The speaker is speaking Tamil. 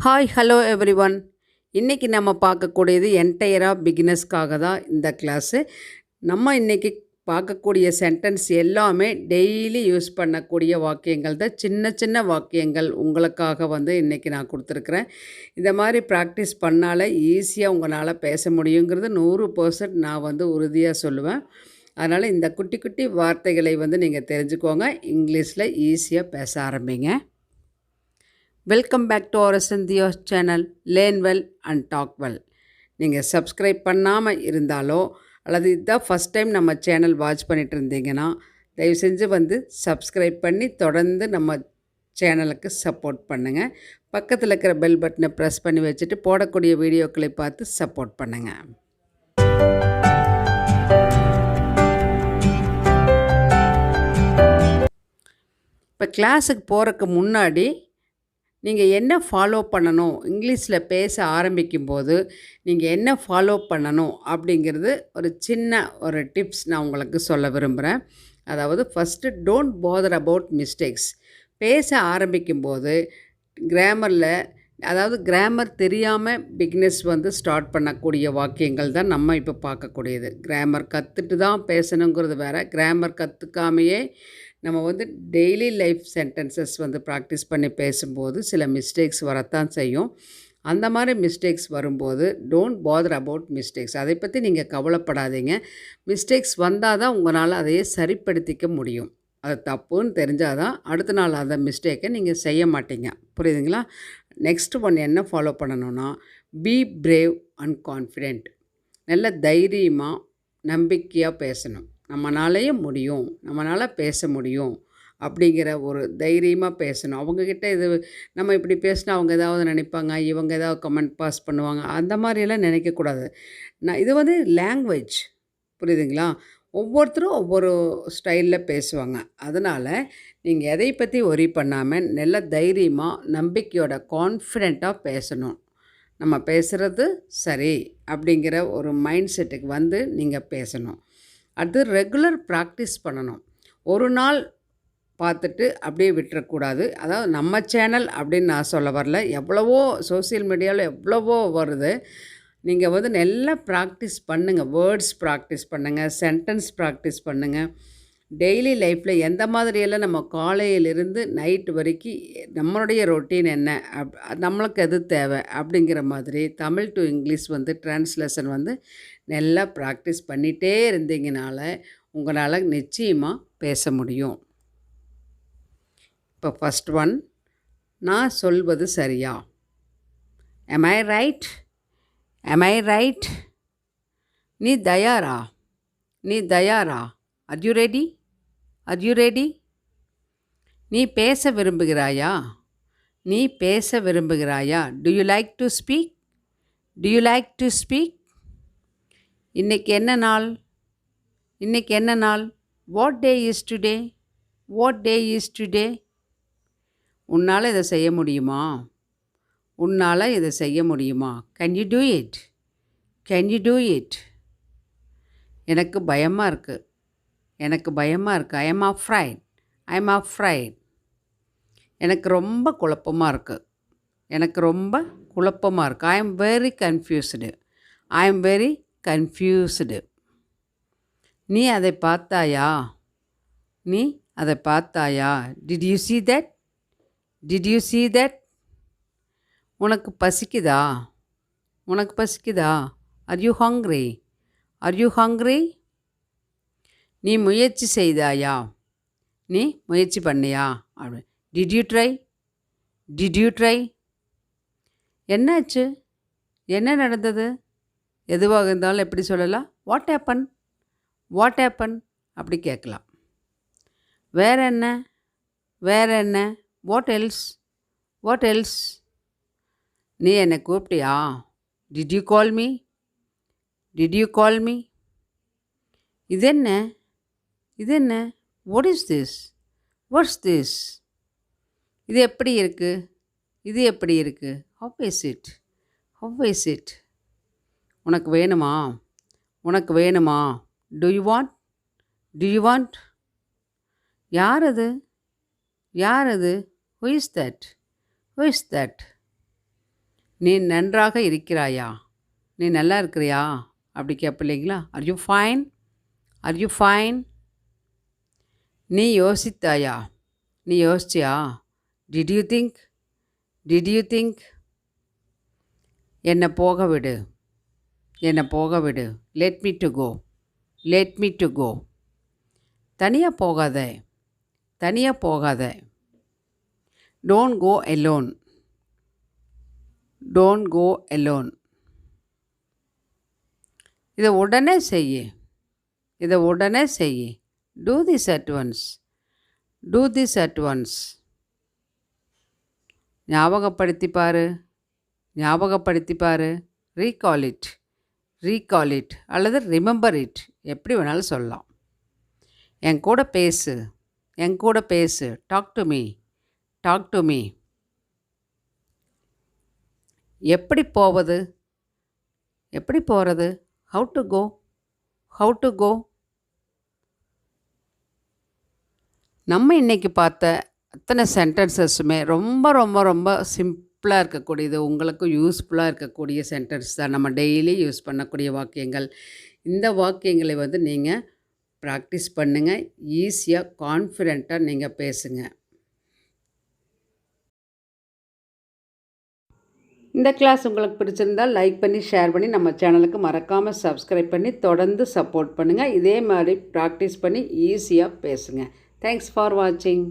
Hi hello everyone. இன்றைக்கி நம்ம பார்க்கக்கூடியது என்டையராக பிகினர்ஸ்க்காக தான் இந்த கிளாஸு. நம்ம இன்றைக்கி பார்க்கக்கூடிய சென்டென்ஸ் எல்லாமே டெய்லி யூஸ் பண்ணக்கூடிய வாக்கியங்கள் தான். சின்ன சின்ன வாக்கியங்கள் உங்களுக்காக இன்றைக்கி நான் கொடுத்துருக்குறேன். இந்த மாதிரி ப்ராக்டிஸ் பண்ணாலே ஈஸியாக உங்களால் பேச முடியுங்கிறது 100% நான் உறுதியாக சொல்லுவேன். அதனால் இந்த குட்டி குட்டி வார்த்தைகளை நீங்கள் தெரிஞ்சுக்கோங்க. இங்கிலீஷில் ஈஸியாக பேச ஆரம்பிங்க. Welcome back to RSN.DHIYA'S channel learn well and talk well. நீங்கள் சப்ஸ்கிரைப் பண்ணாமல் இருந்தாலோ அல்லது இதுதான் ஃபஸ்ட் டைம் நம்ம சேனல் வாட்ச் பண்ணிகிட்டு இருந்தீங்கன்னா தயவு செஞ்சு சப்ஸ்கிரைப் பண்ணி தொடர்ந்து நம்ம சேனலுக்கு சப்போர்ட் பண்ணுங்கள். பக்கத்தில் இருக்கிற பெல் பட்டனை ப்ரெஸ் பண்ணி வச்சுட்டு போடக்கூடிய வீடியோக்களை பார்த்து சப்போர்ட் பண்ணுங்கள். இப்போ கிளாஸுக்கு போகிறதுக்கு முன்னாடி நீங்கள் என்ன ஃபாலோ பண்ணணும், இங்கிலீஷில் பேச ஆரம்பிக்கும்போது நீங்கள் என்ன ஃபாலோ பண்ணணும் அப்படிங்கிறது ஒரு சின்ன டிப்ஸ் நான் உங்களுக்கு சொல்ல விரும்புகிறேன். அதாவது first don't father about mistakes. பேச ஆரம்பிக்கும்போது கிராமர் தெரியாமல் பிகினர்ஸ் ஸ்டார்ட் பண்ணக்கூடிய வாக்கியங்கள் தான் நம்ம இப்போ பார்க்கக்கூடியது. கிராமர் கற்றுட்டு தான் பேசணுங்கிறது வேறு. கிராமர் கற்றுக்காமையே நம்ம டெய்லி லைஃப் சென்டென்சஸ் ப்ராக்டிஸ் பண்ணி பேசும்போது சில மிஸ்டேக்ஸ் வரத்தான் செய்யும். அந்த மாதிரி மிஸ்டேக்ஸ் வரும்போது டோன்ட் பாதர் அபவுட் மிஸ்டேக்ஸ். அதை பற்றி நீங்கள் கவலைப்படாதீங்க. மிஸ்டேக்ஸ் வந்தால் தான் உங்களால் அதையே சரிப்படுத்திக்க முடியும். அது தப்புன்னு தெரிஞ்சால் தான் அடுத்த நாள் அந்த மிஸ்டேக்கை நீங்கள் செய்ய மாட்டீங்க. புரியுதுங்களா? நெக்ஸ்ட் ஒன் என்ன ஃபாலோ பண்ணணுன்னா, பி பிரேவ் அண்ட் கான்ஃபிடென்ட். நல்ல தைரியமாக நம்பிக்கையாக பேசணும். நம்மளாலேயும் முடியும், நம்மளால் பேச முடியும் அப்படிங்கிற ஒரு தைரியமாக பேசணும். அவங்கக்கிட்ட இது நம்ம இப்படி பேசினா அவங்க ஏதாவது நினைப்பாங்க, இவங்க ஏதாவது கமெண்ட் பாஸ் பண்ணுவாங்க, அந்த மாதிரியெல்லாம் நினைக்கக்கூடாது. இது லாங்குவேஜ், புரியுதுங்களா? ஒவ்வொருத்தரும் ஒவ்வொரு ஸ்டைலில் பேசுவாங்க. அதனால் நீங்கள் எதை பற்றி ஒரி பண்ணாமல் நல்ல தைரியமாக நம்பிக்கையோட கான்ஃபிடெண்ட்டாக பேசணும். நம்ம பேசுகிறது சரி அப்படிங்கிற ஒரு மைண்ட் செட்டுக்கு நீங்கள் பேசணும். அது ரெகுலர் ப்ராக்டிஸ் பண்ணணும். ஒரு நாள் பார்த்துட்டு அப்படியே விட்டுறக்கூடாது. அதாவது நம்ம சேனல் அப்படின்னு நான் சொல்ல வரல. எவ்வளவோ சோசியல் மீடியாவில் எவ்வளவோ வருது. நீங்கள் நல்லா ப்ராக்டிஸ் பண்ணுங்கள். வேர்ட்ஸ் ப்ராக்டிஸ் பண்ணுங்கள், சென்டென்ஸ் ப்ராக்டிஸ் பண்ணுங்கள். டெய்லி லைஃப்பில் எந்த மாதிரியெல்லாம் நம்ம காலையிலிருந்து நைட்டு வரைக்கும் நம்மளுடைய ரொட்டீன் என்ன, நம்மளுக்கு எது தேவை அப்படிங்கிற மாதிரி தமிழ் டு இங்கிலீஷ் ட்ரான்ஸ்லேஷன் நல்லா ப்ராக்டிஸ் பண்ணிகிட்டே இருந்தீங்கனால உங்களால் நிச்சயமாக பேச முடியும். இப்போ ஃபஸ்ட் ஒன், நான் சொல்வது சரியா? am I right? am I right? நீ தயாரா? நீ தயாரா? are you ready? are you ready? நீ பேச விரும்புகிறாயா? நீ பேச விரும்புகிறாயா? do you like to speak? do you like to speak? இன்னைக்கு என்ன நாள்? இன்னைக்கு என்ன நாள்? what day is today? what day is today? உன்னால் இதை செய்ய முடியுமா? உன்னால் இதை செய்ய முடியுமா? can you do it? can you do it? எனக்கு பயமாக இருக்குது. எனக்கு பயமாக இருக்குது. I am afraid. I am afraid. எனக்கு ரொம்ப குழப்பமாக இருக்குது. எனக்கு ரொம்ப குழப்பமாக இருக்குது. I am very confused. I am very confused. நீ அதை பார்த்தாயா? நீ அதை பார்த்தாயா? did you see that? did you see that? உனக்கு பசிக்குதா? உனக்கு பசிக்குதா? are you hungry? are you hungry? நீ முயற்சி செய்தாயா? நீ முயற்சி பண்ணியா? அப்படி did you try? did you try? என்னாச்சு? என்ன நடந்தது? எதுவாக இருந்தாலும் எப்படி சொல்லலாம்? What happen? வாட் ஹேப்பன் அப்படி கேட்கலாம். வேற என்ன? வேற என்ன? What else? What else? நீ என்னை கூப்பிட்டியா? did you call me? did you call me? இது என்ன? இது என்ன? what is this? what's this? இது எப்படி இருக்குது? இது எப்படி இருக்குது? how is it? how is it? உனக்கு வேணுமா? உனக்கு வேணுமா? do you want? do you want? யார் அது? யார் அது? who is that? who is that? நீ நன்றாக இருக்கிறாயா? நீ நல்லா இருக்கிறியா? அப்படி கேட்போம் இல்லைங்களா? Are you fine? Are you fine? நீ யோசித்தாயா? நீ யோசிச்சியா? Did you think? Did you think? என்னை போக விடு. என்னை போக விடு. Let me to go. Let me to go. தனியாக போகாத. தனியாக போகாத. Don't go alone. Don't go alone. இதை உடனே செய். இதை உடனே செய். Do this at once. Do this at once. ஞாபகப்படுத்தி பாரு. ஞாபகப்படுத்தி பாரு. Recall it. ரீகால் இட் அல்லது ரிமெம்பர் இட், எப்படி வேணாலும் சொல்லலாம். என் கூட பேசு. என் கூட பேசு. Talk to me. Talk to me. எப்படி போவது? எப்படி போகிறது? How to go. How to go. நம்ம இன்றைக்கி பார்த்த அத்தனை சென்டென்சஸுமே ரொம்ப ரொம்ப ரொம்ப சிம்பிளாக இருக்கக்கூடியது, உங்களுக்கு யூஸ்ஃபுல்லாக இருக்கக்கூடிய சென்டென்ஸ் தான். நம்ம டெய்லி யூஸ் பண்ணக்கூடிய வாக்கியங்கள். இந்த வாக்கியங்களை வந்து நீங்கள் ப்ராக்டிஸ் பண்ணுங்கள். ஈஸியாக கான்ஃபிடெண்ட்டாக நீங்கள் பேசுங்க. இந்த கிளாஸ் உங்களுக்கு பிடிச்சிருந்தால் லைக் பண்ணி ஷேர் பண்ணி நம்ம சேனலுக்கு மறக்காமல் சப்ஸ்கிரைப் பண்ணி தொடர்ந்து சப்போர்ட் பண்ணுங்கள். இதே மாதிரி ப்ராக்டிஸ் பண்ணி ஈஸியாக பேசுங்க. தேங்க்ஸ் ஃபார் வாட்சிங்.